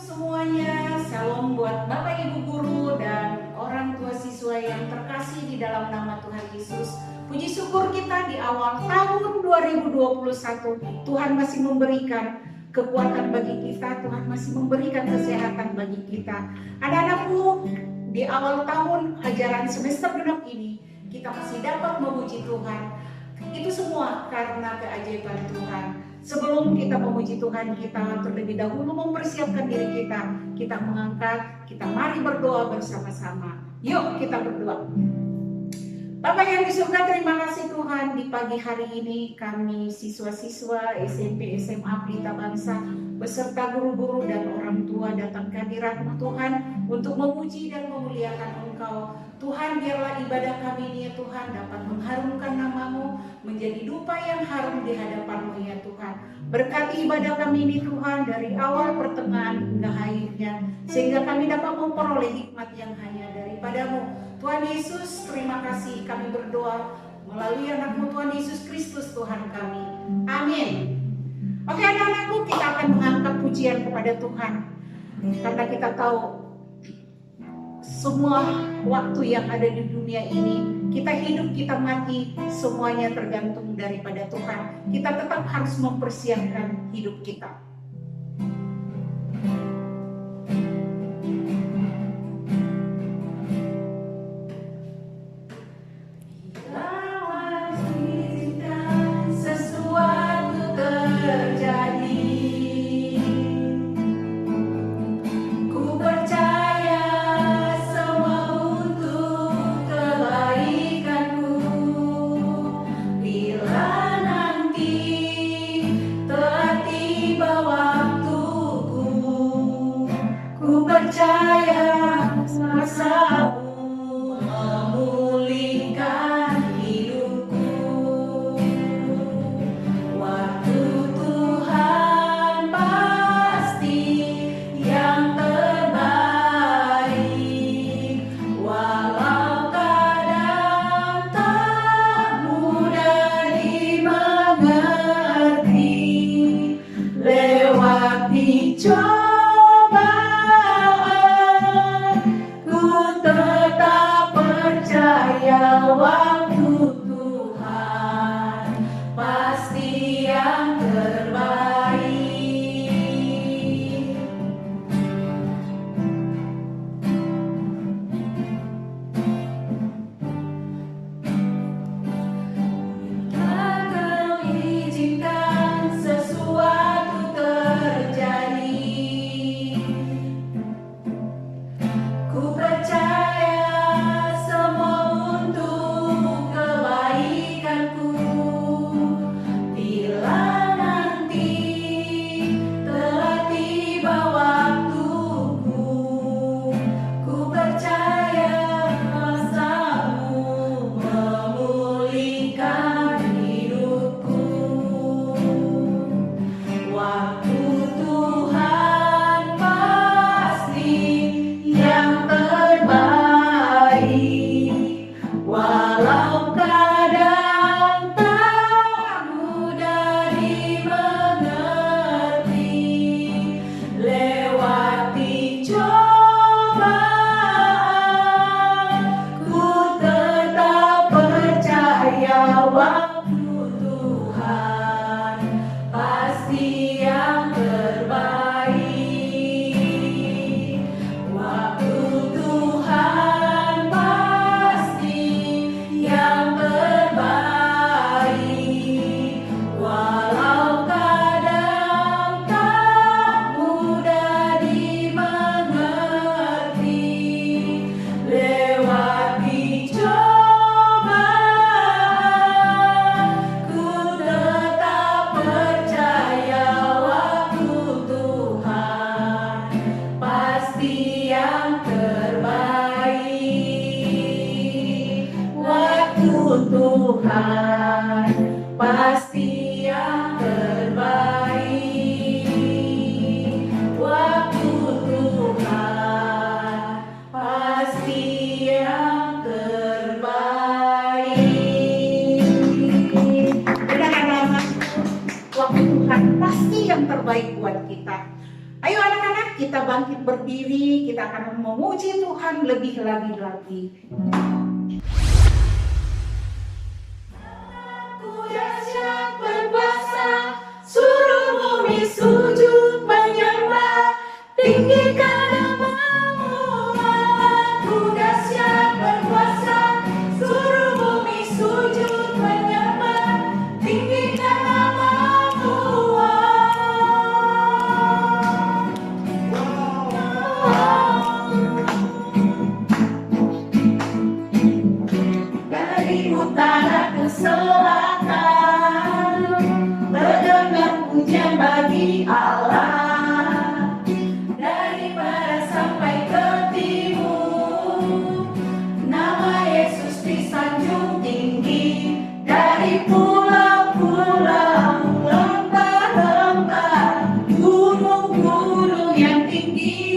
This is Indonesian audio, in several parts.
semuanya, salam buat Bapak Ibu Guru dan orang tua siswa yang terkasih di dalam nama Tuhan Yesus. Puji syukur kita di awal tahun 2021, Tuhan masih memberikan kekuatan bagi kita, Tuhan masih memberikan kesehatan bagi kita. Anak-anakku, di awal tahun ajaran semester genap ini, kita masih dapat memuji Tuhan. Itu semua karena keajaiban Tuhan. Sebelum kita memuji Tuhan, kita terlebih dahulu mempersiapkan diri kita. Kita mengangkat, kita mari berdoa bersama-sama. Yuk kita berdoa. Bapak yang di surga, terima kasih Tuhan, di pagi hari ini kami siswa-siswa SMP SMA Pelita Bangsa beserta guru-guru dan orang tua datang ke hadirat-Mu Tuhan untuk memuji dan memuliakan Engkau. Tuhan, biarlah ibadah kami ini ya Tuhan dapat mengharumkan nama-Mu, menjadi dupa yang harum di hadapan-Mu ya Tuhan. Berkati ibadah kami ini Tuhan dari awal pertengahan hingga akhirnya, sehingga kami dapat memperoleh hikmat yang hanya daripada-Mu. Tuhan Yesus, terima kasih kami berdoa melalui anak-Mu Tuhan Yesus Kristus Tuhan kami. Amin. Oke anak-anakku, kita akan mengangkat pujian kepada Tuhan. Karena kita tahu semua waktu yang ada di dunia ini, kita hidup, kita mati, semuanya tergantung daripada Tuhan. Kita tetap harus mempersiapkan hidup kita. Tuhan pasti yang terbaik buat kita. Ayo anak-anak, kita bangkit berdiri, kita akan memuji Tuhan lebih lagi. Aku dahsyat berkuasa, suruh bumi sujud menyembah, tinggikan namamu. Aku dahsyat berkuasa, suruh bumi sujud menyembah, tinggikan namamu. Dari utara ke selatan, terdengar pujian bagi Allah. Dari barat sampai ke timur, nama Yesus disanjung tinggi. Dari pulau-pulau, lembah-lembah, gunung-gunung yang tinggi,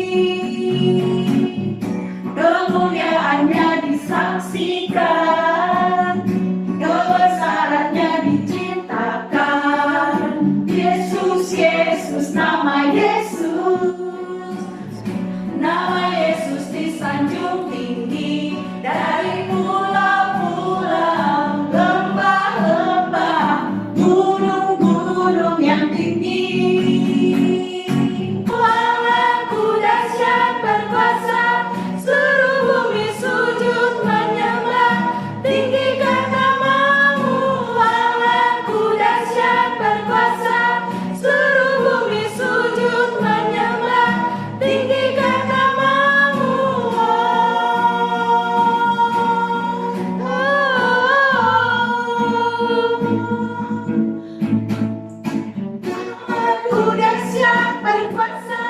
kemuliaannya disaksikan, kebesarannya dicintakan. Yesus, Yesus, nama Yesus disanjung tinggi. Dari pulau-pulau, lembah-lembah, gunung-gunung yang tinggi. Allahku dahsyat berkuasa, suruh bumi sujud menyembah, tinggikan namamu. Allahku dahsyat berkuasa, suruh bumi sujud menyembah, tinggikan namamu. Aku dahsyat berkuasa,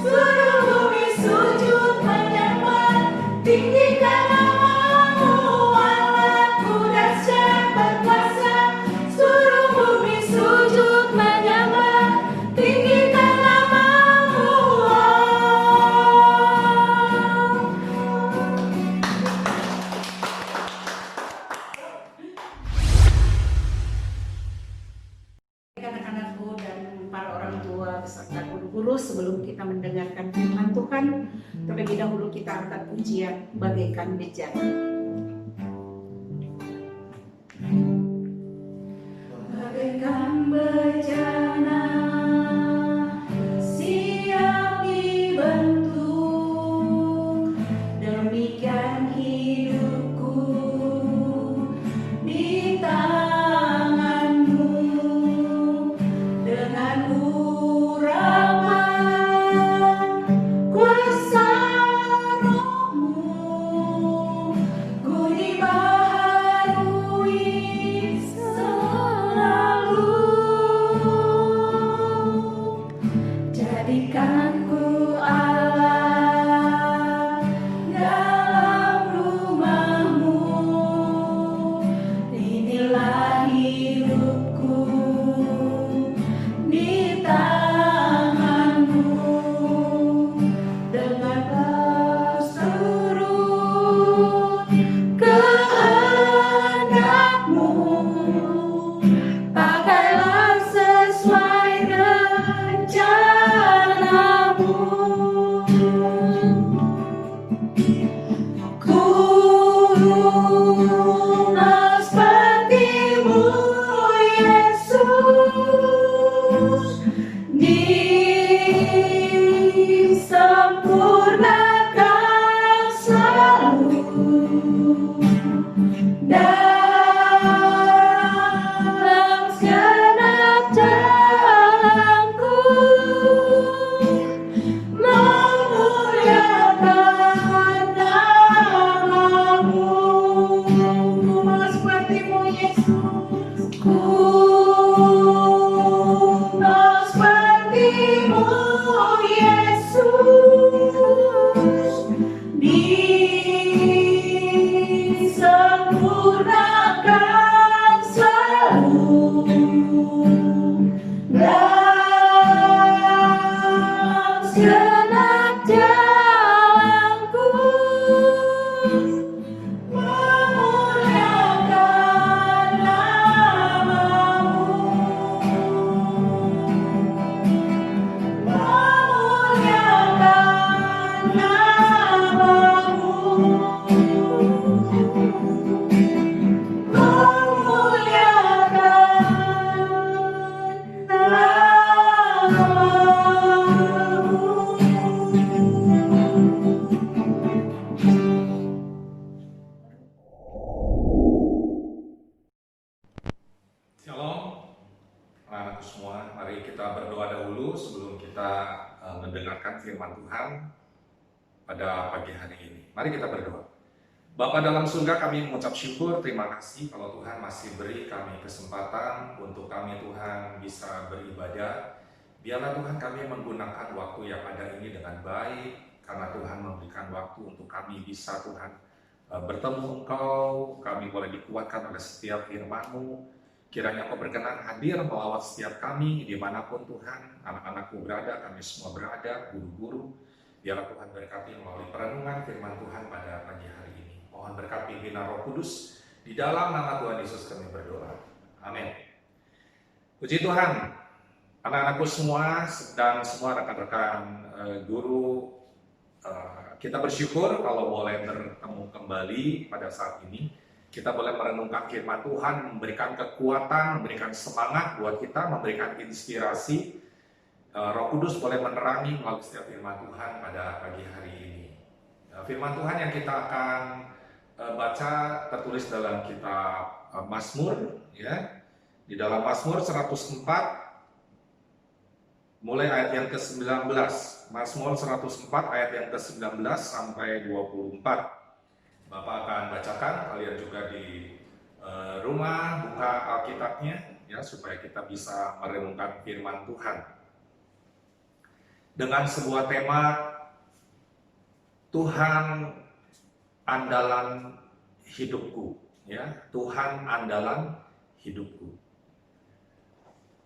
suruh bumi sujud menyembah, tinggikan namamu. Aku dahsyat berkuasa, suruh bumi sujud menyembah, tinggikan namamu. Anak-anakku dan para orang tua beserta guru-guru, sebelum kita mendengarkan firman Tuhan, terlebih dahulu kita angkat pujian bagaikan bejana. Bagaikan bejana siap dibentuk, demikian hidupku di tanganmu. Dengan urapan kuasa rohmu, ku dibaharui selalu. anak-anakku semua, mari kita berdoa dahulu sebelum kita mendengarkan firman Tuhan pada pagi hari ini. Mari kita berdoa. Bapa dalam surga, kami mengucap syukur, terima kasih kalau Tuhan masih beri kami kesempatan untuk kami Tuhan bisa beribadah. Biarlah Tuhan kami menggunakan waktu yang ada ini dengan baik, karena Tuhan memberikan waktu untuk kami bisa Tuhan bertemu Engkau, kami boleh dikuatkan oleh setiap firman-Mu. Kiranya Engkau berkenan hadir melawat setiap kami dimanapun Tuhan, anak-anakku berada, kami semua berada, guru-guru. Biarlah Tuhan berkati melalui perenungan firman Tuhan pada pagi hari ini. Mohon berkat pimpinan Roh Kudus, di dalam nama Tuhan Yesus kami berdoa. Amin. Puji Tuhan, anak-anakku semua dan semua rekan-rekan guru, kita bersyukur kalau boleh bertemu kembali pada saat ini. Kita boleh merenungkan firman Tuhan, memberikan kekuatan, memberikan semangat buat kita, memberikan inspirasi. Roh Kudus boleh menerangi melalui setiap firman Tuhan pada pagi hari ini. Firman Tuhan yang kita akan baca tertulis dalam kitab Mazmur, ya. Di dalam Mazmur 104 mulai ayat yang ke-19. Mazmur 104 ayat yang ke-19 sampai 24. Bapak akan bacakan, kalian juga di rumah buka Alkitabnya ya, supaya kita bisa merenungkan firman Tuhan. Dengan sebuah tema, Tuhan andalan hidupku, ya, Tuhan andalan hidupku.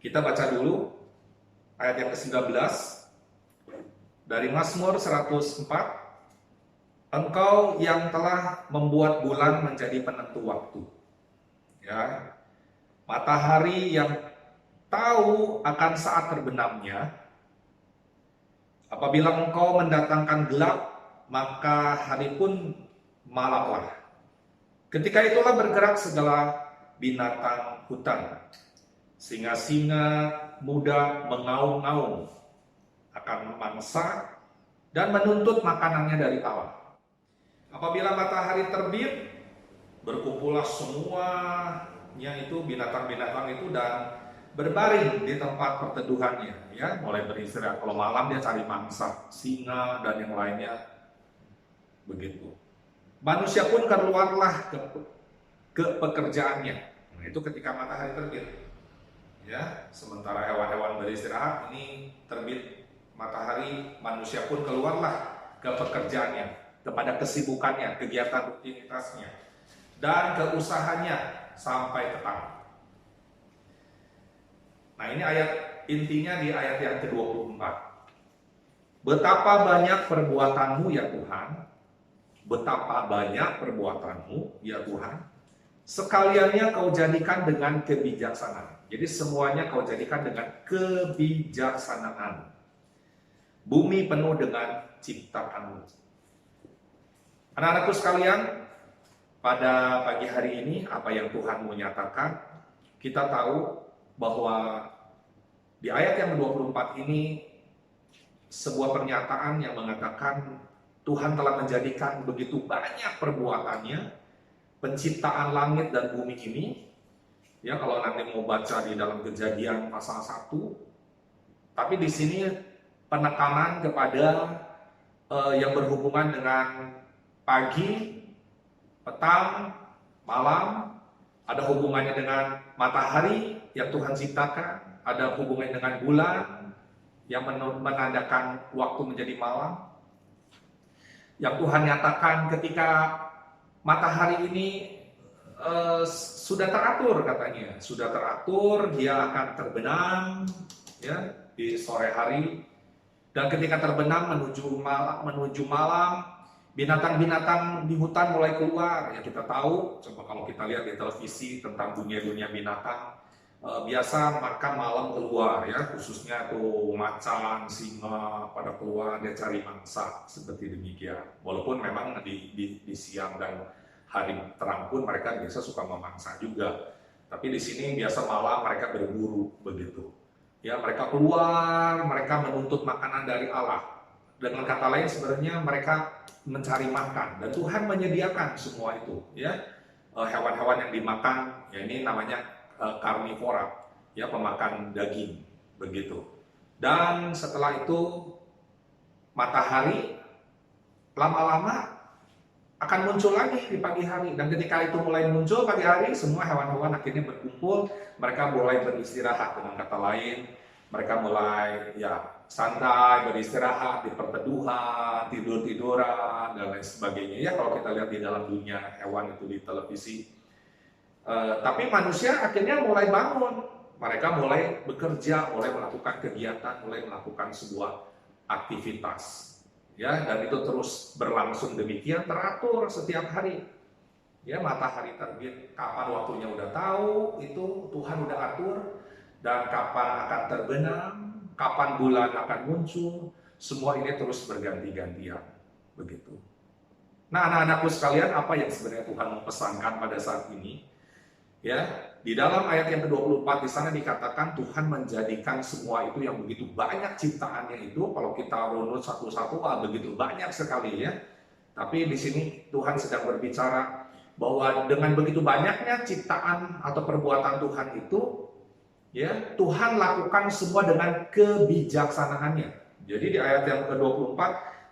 Kita baca dulu ayat yang ke-19 dari Mazmur 104. Engkau yang telah membuat bulan menjadi penentu waktu, ya, matahari yang tahu akan saat terbenamnya. Apabila engkau mendatangkan gelap, maka hari pun malamlah. Ketika itulah bergerak segala binatang hutan. Singa-singa muda mengaum-ngaum akan mangsa dan menuntut makanannya dari Allah. Apabila matahari terbit, berkumpullah semuanya itu binatang-binatang itu dan berbaring di tempat perteduhannya, ya, mulai beristirahat. Kalau malam dia cari mangsa, singa dan yang lainnya begitu. Manusia pun keluarlah ke pekerjaannya. Nah, itu ketika matahari terbit. Ya, sementara hewan-hewan beristirahat, ini terbit matahari, manusia pun keluarlah ke pekerjaannya, kepada kesibukannya, kegiatan rutinitasnya, dan keusahanya sampai petang. Nah, ini ayat intinya di ayat yang ke-24. Betapa banyak perbuatanmu ya Tuhan, betapa banyak perbuatanmu ya Tuhan, sekaliannya kau jadikan dengan kebijaksanaan. Jadi semuanya kau jadikan dengan kebijaksanaan. Bumi penuh dengan ciptaanmu. Anak-anakku sekalian, pada pagi hari ini apa yang Tuhan mau nyatakan, kita tahu bahwa di ayat yang ke-24 ini sebuah pernyataan yang mengatakan Tuhan telah menjadikan begitu banyak perbuatannya, penciptaan langit dan bumi ini. Ya, kalau nanti mau baca di dalam Kejadian pasal 1, tapi di sini penekanan kepada yang berhubungan dengan pagi, petang, malam, ada hubungannya dengan matahari yang Tuhan ciptakan, ada hubungannya dengan bulan yang menandakan waktu menjadi malam. Yang Tuhan nyatakan ketika matahari ini sudah teratur, katanya, sudah teratur, dia akan terbenam ya di sore hari, dan ketika terbenam menuju malam, binatang-binatang di hutan mulai keluar. Ya, kita tahu, coba kalau kita lihat di televisi tentang dunia-dunia binatang, biasa makan malam keluar, ya, khususnya tuh macan, singa pada keluar, dia cari mangsa, seperti demikian. Walaupun memang di siang dan hari terang pun mereka biasa suka memangsa juga, tapi di sini biasa malam mereka berburu begitu. Ya, mereka keluar, mereka menuntut makanan dari Allah. Dengan kata lain, sebenarnya mereka mencari makan, dan Tuhan menyediakan semua itu, ya. Hewan-hewan yang dimakan, ya, ini namanya karnivora, ya pemakan daging, begitu. Dan setelah itu matahari lama-lama akan muncul lagi di pagi hari, dan ketika itu mulai muncul pagi hari, semua hewan-hewan akhirnya berkumpul, mereka mulai beristirahat. Dengan kata lain, mereka mulai ya santai, beristirahat di perteduhan, tidur-tiduran dan lain sebagainya. Ya kalau kita lihat di dalam dunia hewan itu di televisi. Tapi manusia akhirnya mulai bangun, mereka mulai bekerja, mulai melakukan kegiatan, mulai melakukan sebuah aktivitas. Ya, dan itu terus berlangsung demikian, teratur setiap hari. Ya, matahari terbit, kapan waktunya udah tahu, itu Tuhan udah atur, dan kapan akan terbenam, kapan bulan akan muncul, semua ini terus berganti-gantian, begitu. Nah, anak-anakku sekalian, apa yang sebenarnya Tuhan mempesankan pada saat ini? Ya, di dalam ayat yang ke-24 di sana dikatakan Tuhan menjadikan semua itu yang begitu banyak ciptaannya itu, kalau kita runut satu-satu begitu banyak sekali ya. Tapi di sini Tuhan sedang berbicara bahwa dengan begitu banyaknya ciptaan atau perbuatan Tuhan itu, ya Tuhan lakukan semua dengan kebijaksanaannya. Jadi di ayat yang ke-24,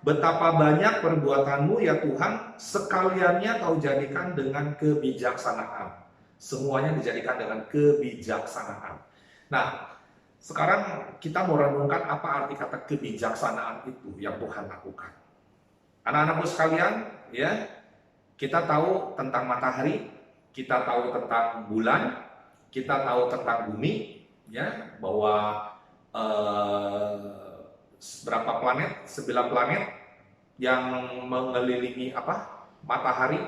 betapa banyak perbuatanmu ya Tuhan, sekaliannya kau jadikan dengan kebijaksanaan. Semuanya dijadikan dengan kebijaksanaan. Nah, sekarang kita mau renungkan apa arti kata kebijaksanaan itu yang Tuhan lakukan. Anak-anakku sekalian, ya, kita tahu tentang matahari, kita tahu tentang bulan, kita tahu tentang bumi, ya, bahwa berapa planet? 9 planet yang mengelilingi apa? Matahari.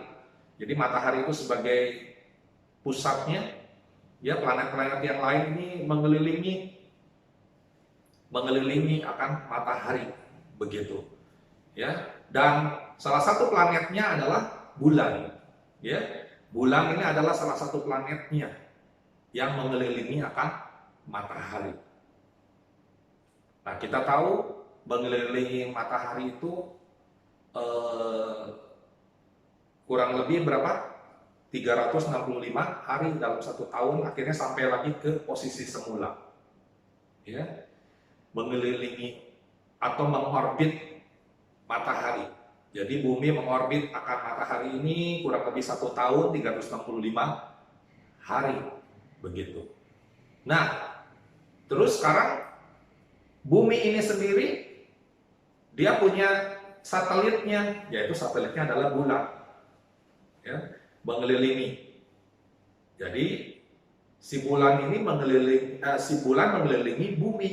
Jadi matahari itu sebagai pusatnya, ya planet-planet yang lain ini mengelilingi akan matahari, begitu, ya. Dan salah satu planetnya adalah bulan, ya. Bulan ini adalah salah satu planetnya yang mengelilingi akan matahari. Nah, kita tahu mengelilingi matahari itu kurang lebih berapa? 365 hari dalam satu tahun, akhirnya sampai lagi ke posisi semula, ya, mengelilingi atau mengorbit matahari. Jadi bumi mengorbit akan matahari ini kurang lebih 1 tahun 365 hari, begitu. Nah, terus sekarang bumi ini sendiri dia punya satelitnya, yaitu satelitnya adalah bulan, ya, mengelilingi. Jadi si bulan ini mengelilingi bumi.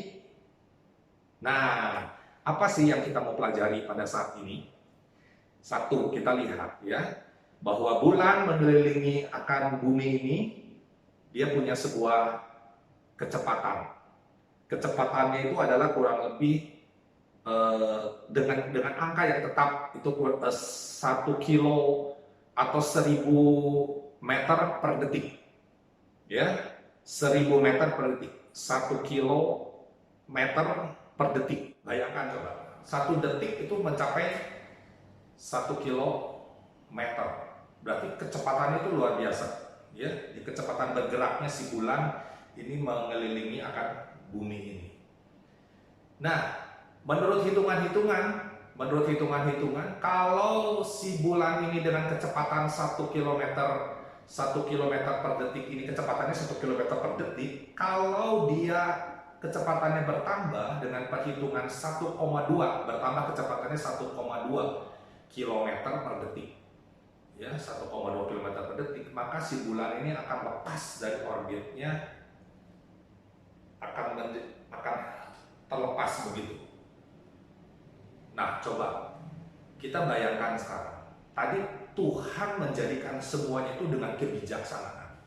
Nah, apa sih yang kita mau pelajari pada saat ini? Satu, kita lihat ya, bahwa bulan mengelilingi akan bumi ini, dia punya sebuah kecepatan. Kecepatannya itu adalah kurang lebih dengan angka yang tetap, itu 1 kilo atau 1000 meter per detik, ya, 1000 meter per detik, 1 kilometer per detik. Bayangkan coba, 1 detik itu mencapai 1 kilometer, berarti kecepatannya itu luar biasa, ya. Di kecepatan bergeraknya si bulan ini mengelilingi akan bumi ini. Nah, menurut hitungan-hitungan, kalau si bulan ini dengan kecepatan 1 kilometer per detik ini, kecepatannya 1 kilometer per detik, kalau dia kecepatannya bertambah dengan perhitungan 1,2, bertambah kecepatannya 1,2 kilometer per detik, ya, 1,2 kilometer per detik, maka si bulan ini akan lepas dari orbitnya, akan terlepas, begitu. Nah, coba kita bayangkan sekarang. Tadi Tuhan menjadikan semuanya itu dengan kebijaksanaan.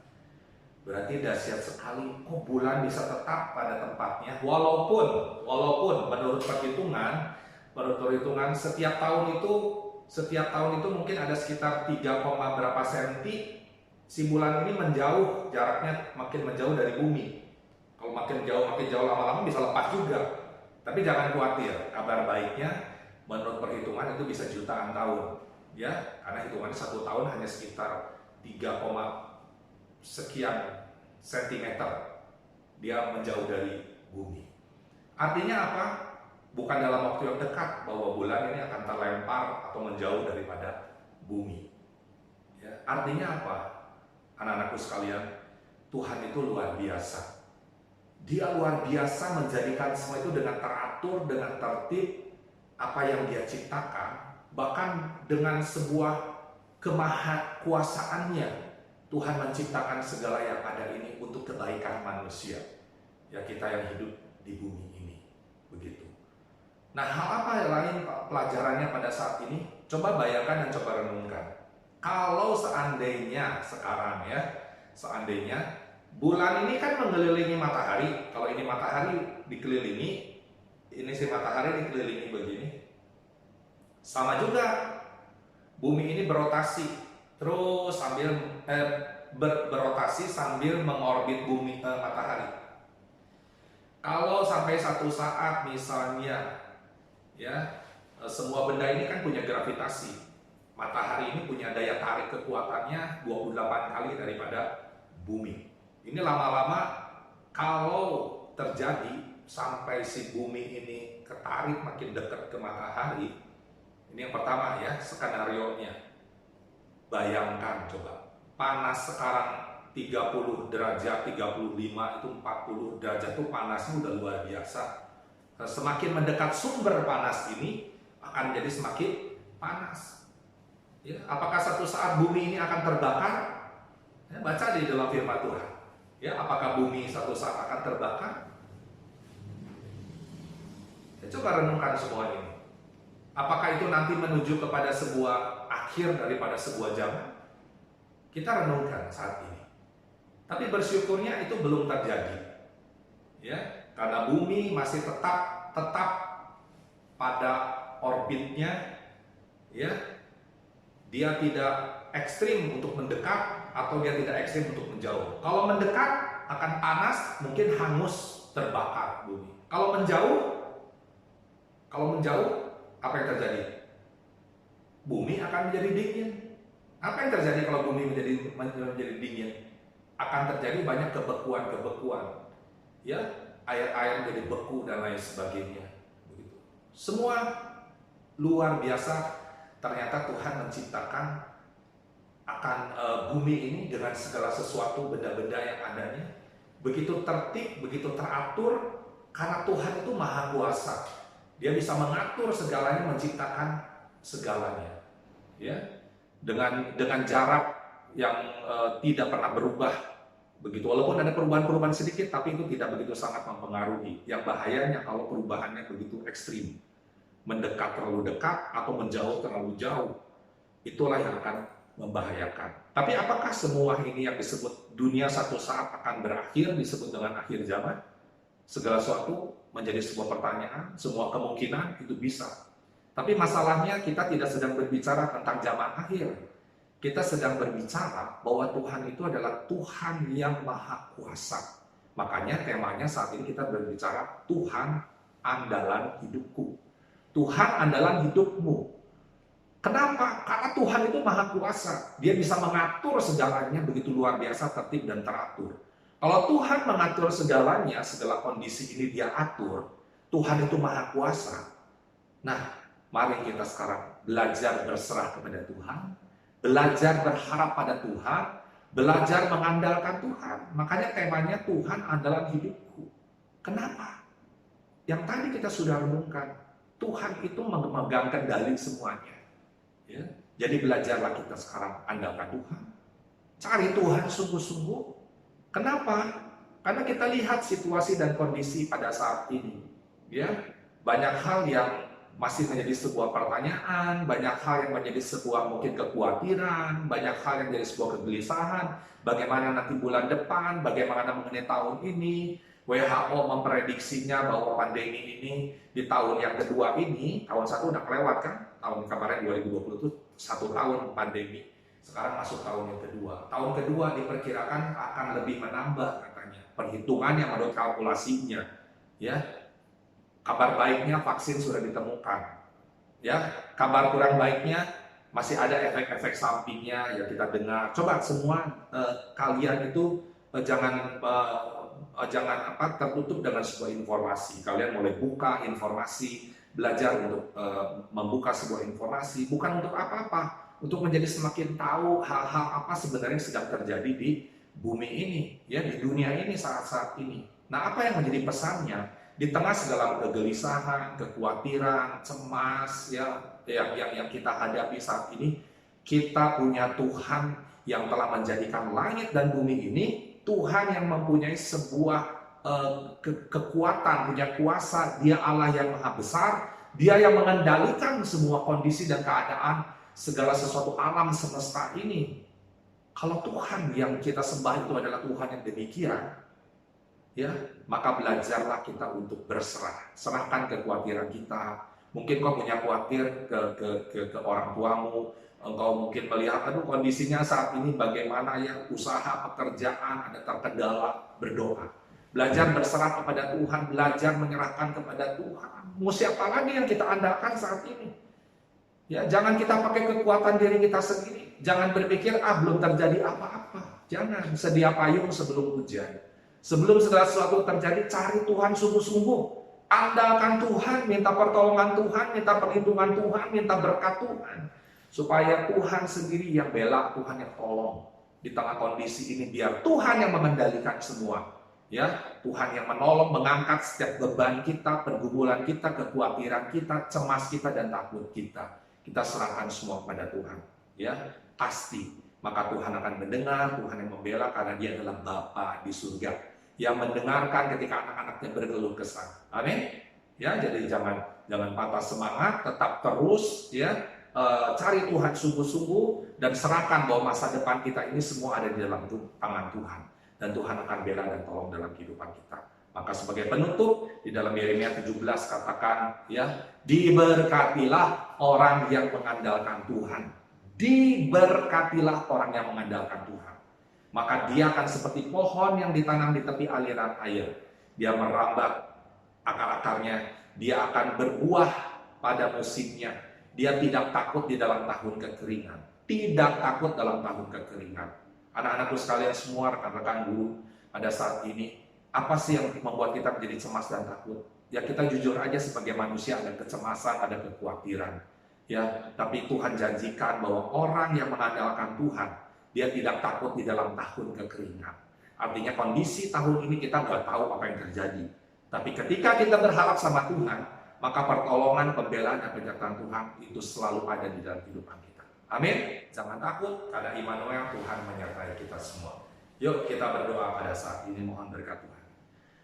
Berarti dahsyat sekali, kok bulan bisa tetap pada tempatnya, walaupun menurut perhitungan setiap tahun itu mungkin ada sekitar 3, berapa senti si bulan ini menjauh, jaraknya makin menjauh dari bumi. Kalau makin jauh lama-lama bisa lepas juga. Tapi jangan khawatir, kabar baiknya menurut perhitungan itu bisa jutaan tahun, ya, karena hitungannya 1 tahun hanya sekitar 3, sekian sentimeter, dia menjauh dari bumi. Artinya apa? Bukan dalam waktu yang dekat bahwa bulan ini akan terlempar atau menjauh daripada bumi. Ya, artinya apa? Anak-anakku sekalian, Tuhan itu luar biasa. Dia luar biasa menjadikan semua itu dengan teratur, dengan tertib, apa yang dia ciptakan, bahkan dengan sebuah kemahakuasaannya. Tuhan menciptakan segala yang ada ini untuk kebaikan manusia. Ya, kita yang hidup di bumi ini. Begitu. Nah, hal apa yang lain pelajarannya pada saat ini? Coba bayangkan dan coba renungkan. Kalau seandainya sekarang ya, seandainya bulan ini kan mengelilingi matahari. Kalau ini matahari dikelilingi, ini si matahari dikelilingi begini. Sama juga, bumi ini berotasi terus sambil berotasi sambil mengorbit bumi matahari. Kalau sampai satu saat misalnya ya, semua benda ini kan punya gravitasi. Matahari ini punya daya tarik kekuatannya 28 kali daripada bumi. Ini lama-lama kalau terjadi sampai si bumi ini ketarik makin dekat ke matahari. Ini yang pertama ya, skenario-nya. Bayangkan coba, panas sekarang 30 derajat, 35 itu 40 derajat itu panasnya udah luar biasa. Semakin mendekat sumber panas ini akan jadi semakin panas. Ya, apakah satu saat bumi ini akan terbakar? Ya, baca di dalam firman Tuhan. Ya, apakah bumi satu saat akan terbakar? Ya, coba renungkan semua ini. Apakah itu nanti menuju kepada sebuah akhir daripada sebuah zaman? Kita renungkan saat ini. Tapi bersyukurnya itu belum terjadi. Ya, karena bumi masih tetap pada orbitnya, ya, dia tidak ekstrim untuk mendekat atau dia tidak ekstrim untuk menjauh. Kalau mendekat akan panas, mungkin hangus terbakar bumi. Kalau menjauh, apa yang terjadi? Bumi akan menjadi dingin. Apa yang terjadi kalau bumi menjadi dingin? Akan terjadi banyak kebekuan. Ya, air menjadi beku dan lain sebagainya. Begitu. Semua luar biasa. Ternyata Tuhan menciptakan akan bumi ini dengan segala sesuatu benda-benda yang adanya begitu tertib, begitu teratur, karena Tuhan itu maha kuasa. Dia bisa mengatur segalanya, menciptakan segalanya. Ya, dengan jarak yang tidak pernah berubah. Begitu, walaupun ada perubahan-perubahan sedikit, tapi itu tidak begitu sangat mempengaruhi. Yang bahayanya kalau perubahannya begitu ekstrim, mendekat terlalu dekat atau menjauh terlalu jauh, itulah yang akan membahayakan. Tapi apakah semua ini yang disebut dunia satu saat akan berakhir, disebut dengan akhir zaman? Segala sesuatu menjadi sebuah pertanyaan, semua kemungkinan itu bisa. Tapi masalahnya kita tidak sedang berbicara tentang zaman akhir. Kita sedang berbicara bahwa Tuhan itu adalah Tuhan yang maha kuasa. Makanya temanya saat ini kita berbicara Tuhan andalan hidupku. Tuhan andalan hidupmu. Kenapa? Karena Tuhan itu maha kuasa. Dia bisa mengatur segalanya begitu luar biasa, tertib dan teratur. Kalau Tuhan mengatur segalanya, segala kondisi ini dia atur, Tuhan itu maha kuasa. Nah, mari kita sekarang belajar berserah kepada Tuhan, belajar berharap pada Tuhan, belajar mengandalkan Tuhan. Makanya temanya Tuhan andalan hidupku. Kenapa? Yang tadi kita sudah renungkan, Tuhan itu memegang kendali semuanya. Ya. Jadi belajarlah kita sekarang andalkan Tuhan. Cari Tuhan sungguh-sungguh. Kenapa? Karena kita lihat situasi dan kondisi pada saat ini. Ya, banyak hal yang masih menjadi sebuah pertanyaan, banyak hal yang menjadi sebuah mungkin kekhawatiran, banyak hal yang menjadi sebuah kegelisahan. Bagaimana nanti bulan depan, bagaimana mengenai tahun ini. WHO memprediksinya bahwa pandemi ini di tahun yang kedua ini, tahun satu udah kelewat kan, tahun kemarin 2020 itu 1 tahun pandemi, sekarang masuk tahun yang kedua. Tahun kedua diperkirakan akan lebih menambah katanya, perhitungannya menurut kalkulasinya. Ya, kabar baiknya vaksin sudah ditemukan. Ya, kabar kurang baiknya masih ada efek-efek sampingnya ya kita dengar. Coba semua kalian itu jangan jangan tertutup dengan sebuah informasi. Kalian boleh buka informasi, belajar untuk membuka sebuah informasi, bukan untuk apa-apa, untuk menjadi semakin tahu hal-hal apa sebenarnya sedang terjadi di bumi ini, ya, di dunia ini saat-saat ini. Nah, apa yang menjadi pesannya di tengah segala kegelisahan, kekhawatiran, cemas, ya, yang kita hadapi saat ini? Kita punya Tuhan yang telah menjadikan langit dan bumi ini, Tuhan yang mempunyai sebuah kekuatan, punya kuasa. Dia Allah yang maha besar, Dia yang mengendalikan semua kondisi dan keadaan segala sesuatu alam semesta ini. Kalau Tuhan yang kita sembah itu adalah Tuhan yang demikian, ya, maka belajarlah kita untuk berserah. Serahkan kekhawatiran kita. Mungkin kau punya khawatir ke orang tuamu, engkau mungkin melihat, aduh kondisinya saat ini bagaimana, ya, usaha, pekerjaan ada terkendala, berdoa. Belajar berserah kepada Tuhan, belajar menyerahkan kepada Tuhan. Mau siapa lagi yang kita andalkan saat ini? Ya, jangan kita pakai kekuatan diri kita sendiri. Jangan berpikir, belum terjadi apa-apa. Jangan, sedia payung sebelum hujan. Sebelum segala sesuatu terjadi, cari Tuhan sungguh-sungguh. Andalkan Tuhan, minta pertolongan Tuhan, minta perlindungan Tuhan, minta berkat Tuhan. Supaya Tuhan sendiri yang bela, Tuhan yang tolong. Di tengah kondisi ini, biar Tuhan yang mengendalikan semua. Ya, Tuhan yang menolong, mengangkat setiap beban kita, pergumulan kita, kekhawatiran kita, cemas kita, dan takut kita. Kita serahkan semua kepada Tuhan. Ya, pasti. Maka Tuhan akan mendengar, Tuhan yang membela, karena Dia adalah Bapa di surga yang mendengarkan ketika anak-anaknya berkeluh kesah. Amin. Ya, jadi jangan patah semangat, tetap terus, ya, cari Tuhan sungguh-sungguh dan serahkan bahwa masa depan kita ini semua ada di dalam tangan Tuhan, dan Tuhan akan bela dan tolong dalam kehidupan kita. Maka sebagai penutup, di dalam Yeremia 17 katakan, ya, diberkatilah orang yang mengandalkan Tuhan. Diberkatilah orang yang mengandalkan Tuhan. Maka dia akan seperti pohon yang ditanam di tepi aliran air. Dia merambat akar-akarnya, dia akan berbuah pada musimnya. Dia tidak takut di dalam tahun kekeringan. Tidak takut dalam tahun kekeringan. Anak-anakku sekalian semua, rekan-rekan guru, pada saat ini, apa sih yang membuat kita menjadi cemas dan takut? Ya, kita jujur aja sebagai manusia ada kecemasan, ada kekhawatiran. Ya, tapi Tuhan janjikan bahwa orang yang mengandalkan Tuhan, dia tidak takut di dalam tahun kekeringan. Artinya kondisi tahun ini kita nggak tahu apa yang terjadi. Tapi ketika kita berharap sama Tuhan, maka pertolongan, pembelaan, dan penyertaan Tuhan itu selalu ada di dalam kehidupan kita. Amin. Jangan takut, karena Immanuel, Tuhan menyertai kita semua. Yuk kita berdoa pada saat ini, mohon berkat Tuhan.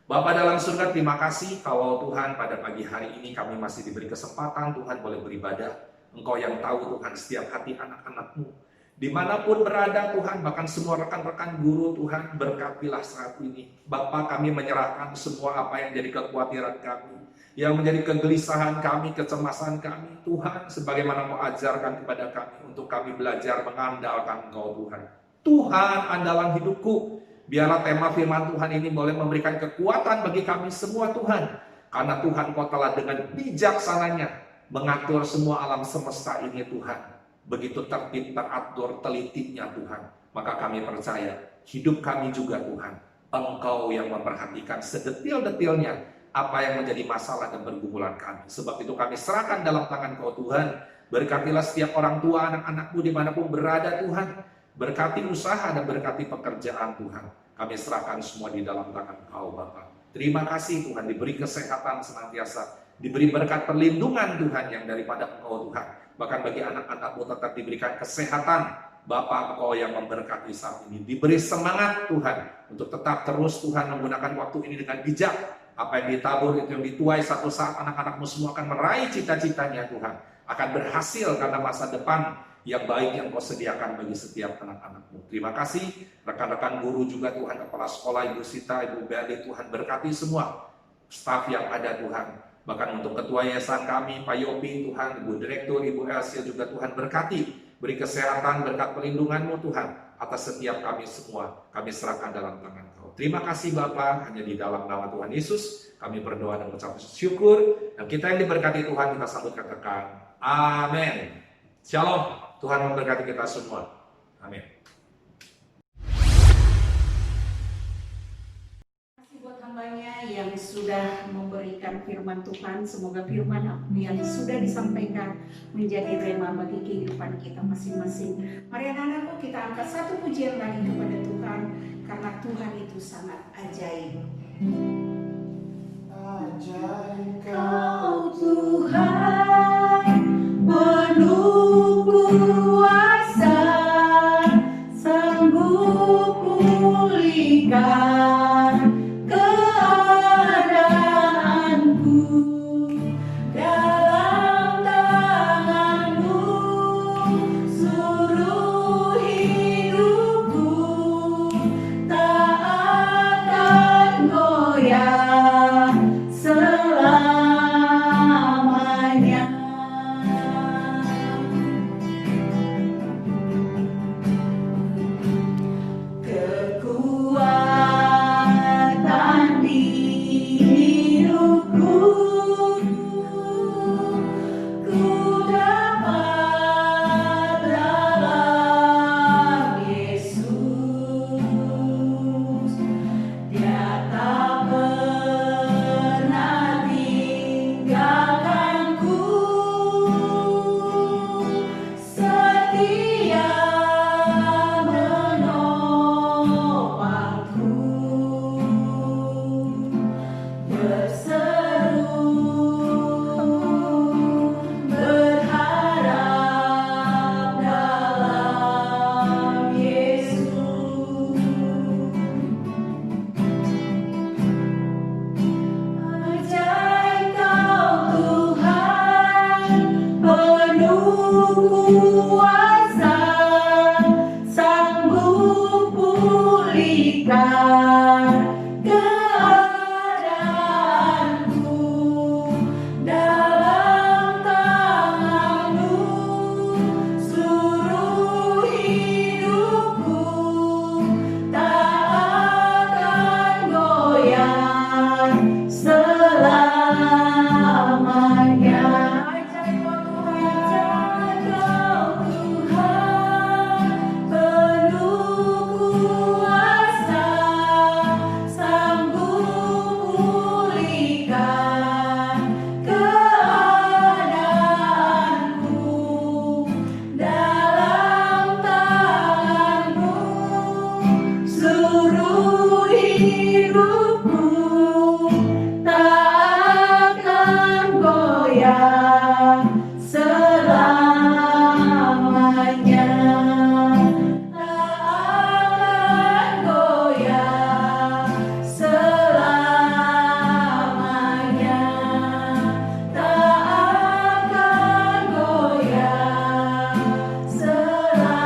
Bapa dalam surga, terima kasih kalau Tuhan pada pagi hari ini kami masih diberi kesempatan, Tuhan boleh beribadah. Engkau yang tahu Tuhan setiap hati anak-anak-Mu. Dimanapun berada Tuhan, bahkan semua rekan-rekan guru Tuhan, berkatilah saat ini. Bapa, kami menyerahkan semua apa yang jadi kekhawatiran kami, yang menjadi kegelisahan kami, kecemasan kami. Tuhan, sebagaimana Kau ajarkan kepada kami, untuk kami belajar mengandalkan Engkau Tuhan. Tuhan, andalan hidupku. Biarlah tema firman Tuhan ini boleh memberikan kekuatan bagi kami semua Tuhan. Karena Tuhan Kau telah dengan bijaksananya mengatur semua alam semesta ini Tuhan. Begitu tertib, teratur, telitinya Tuhan. Maka kami percaya, hidup kami juga Tuhan, Engkau yang memperhatikan sedetil-detilnya apa yang menjadi masalah dan pergumulan kami. Sebab itu kami serahkan dalam tangan Kau Tuhan. Berkatilah setiap orang tua, anak-anak-Mu dimanapun berada Tuhan. Berkati usaha dan berkati pekerjaan Tuhan. Kami serahkan semua di dalam tangan Kau Bapa. Terima kasih Tuhan, diberi kesehatan senantiasa, diberi berkat perlindungan Tuhan yang daripada Engkau Tuhan. Bahkan bagi anak-anak-Mu tetap diberikan kesehatan. Bapa, Engkau yang memberkati saat ini. Diberi semangat Tuhan untuk tetap terus Tuhan menggunakan waktu ini dengan bijak. Apa yang ditabur itu yang dituai, satu saat anak-anak-Mu semua akan meraih cita-citanya Tuhan. Akan berhasil karena masa depan yang baik yang Kau sediakan bagi setiap anak-anak-Mu. Terima kasih rekan-rekan guru juga Tuhan, kepala sekolah, Ibu Sita, Ibu Beli, Tuhan berkati semua staf yang ada Tuhan. Bahkan untuk ketua yayasan kami, Pak Yopi Tuhan, Ibu Direktur, Ibu Elsia juga Tuhan berkati. Beri kesehatan, berkat perlindungan-Mu Tuhan atas setiap kami semua. Kami serahkan dalam tangan Kau. Terima kasih Bapa, hanya di dalam nama Tuhan Yesus kami berdoa dan mengucap syukur. Dan kita yang diberkati Tuhan, kita sambut katakan amin. Shalom. Tuhan memberkati kita semua. Amin. Kasih buat semuanya yang sudah memberikan firman Tuhan. Semoga firman yang sudah disampaikan menjadi rema bagi kehidupan kita masing-masing. Mari anak-anakku, kita angkat satu pujian lagi kepada Tuhan, karena Tuhan itu sangat ajaib. Ajaib Kau Tuhan, penuh kuasa, sanggup pulihkan keadaanku. Dalam tangan-Mu seluruh hidupku tak akan goyah selamanya. Kekuatan di hidupku ku dapat dalam Yesus. Dia tak pernah tinggalkanku, setia menopangku. Berseru berharap dalam Yesus. Ajaib Kau Tuhan, penuh kuasa, sanggup pulihkan keadaanku. Dalam tangan-Mu seluruh hidupku tak akan goyah selamanya. Ajaib Kau Tuhan, penuh kuasa, sanggup pulihkan keadaanku. Dalam tangan-Mu seluruh hidupku tak akan goyah selamanya. Tak akan goyah selamanya. Tak akan goyah selamanya.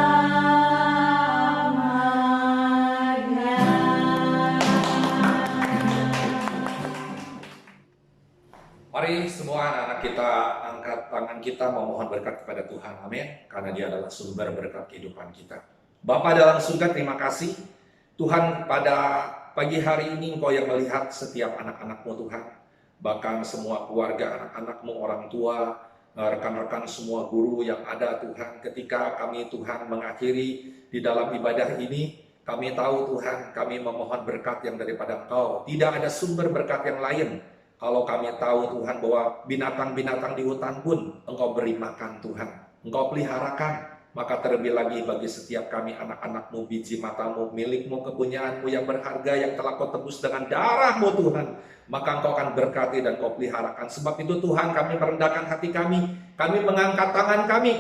Mari semua anak-anak kita angkat tangan kita memohon berkat kepada Tuhan. Amin. Karena Dia adalah sumber berkat kehidupan kita. Bapa dalam surga, terima kasih Tuhan, pada pagi hari ini Engkau yang melihat setiap anak-anak-Mu Tuhan. Bahkan semua keluarga anak-anak-Mu, orang tua, rekan-rekan semua guru yang ada Tuhan. Ketika kami Tuhan mengakhiri di dalam ibadah ini, kami tahu Tuhan, kami memohon berkat yang daripada Engkau. Tidak ada sumber berkat yang lain. Kalau kami tahu Tuhan bahwa binatang-binatang di hutan pun Engkau beri makan Tuhan, Engkau peliharakan. Maka terlebih lagi bagi setiap kami anak-anak-Mu, biji mata-Mu, milik-Mu, kepunyaan-Mu yang berharga yang telah Kau tebus dengan darah-Mu Tuhan, maka Engkau akan berkati dan Kau peliharakan. Sebab itu Tuhan, kami merendahkan hati kami mengangkat tangan kami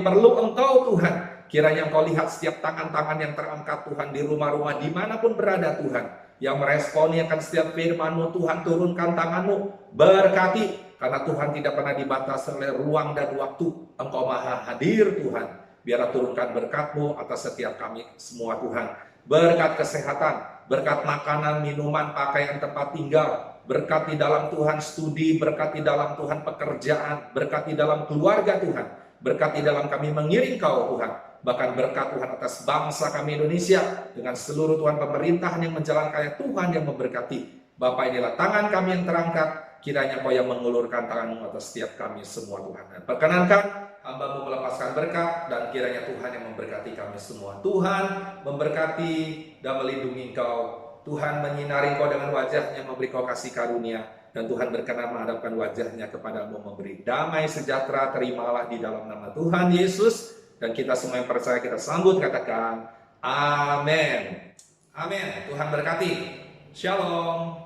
perlu Engkau Tuhan. Kiranya Engkau lihat setiap tangan-tangan yang terangkat Tuhan di rumah-rumah dimanapun berada Tuhan, yang meresponi akan setiap firman-Mu Tuhan. Turunkan tangan-Mu, berkati, karena Tuhan tidak pernah dibatasi oleh ruang dan waktu. Engkau maha hadir Tuhan. Biarlah turunkan berkat-Mu atas setiap kami semua Tuhan. Berkat kesehatan, berkat makanan, minuman, pakaian, tempat tinggal, berkat di dalam Tuhan studi, berkat di dalam Tuhan pekerjaan, berkat di dalam keluarga Tuhan, berkat di dalam kami mengiring Kau Tuhan. Bahkan berkat Tuhan atas bangsa kami Indonesia dengan seluruh Tuhan pemerintahan yang menjalankannya, Tuhan yang memberkati. Bapa, inilah tangan kami yang terangkat, kiranya Kau yang mengulurkan tangan-Mu atas setiap kami semua Tuhan. Dan perkenankan hamba-Mu melepaskan berkat, dan kiranya Tuhan yang memberkati kami semua. Tuhan memberkati dan melindungi Engkau Tuhan menyinari kau dengan wajahnya, memberi kau kasih karunia, dan Tuhan berkenan menghadapkan wajahnya kepadamu, memberi damai sejahtera. Terimalah di dalam nama Tuhan Yesus. Dan kita semua yang percaya, kita sambut katakan amin. Amin. Tuhan berkati. Shalom.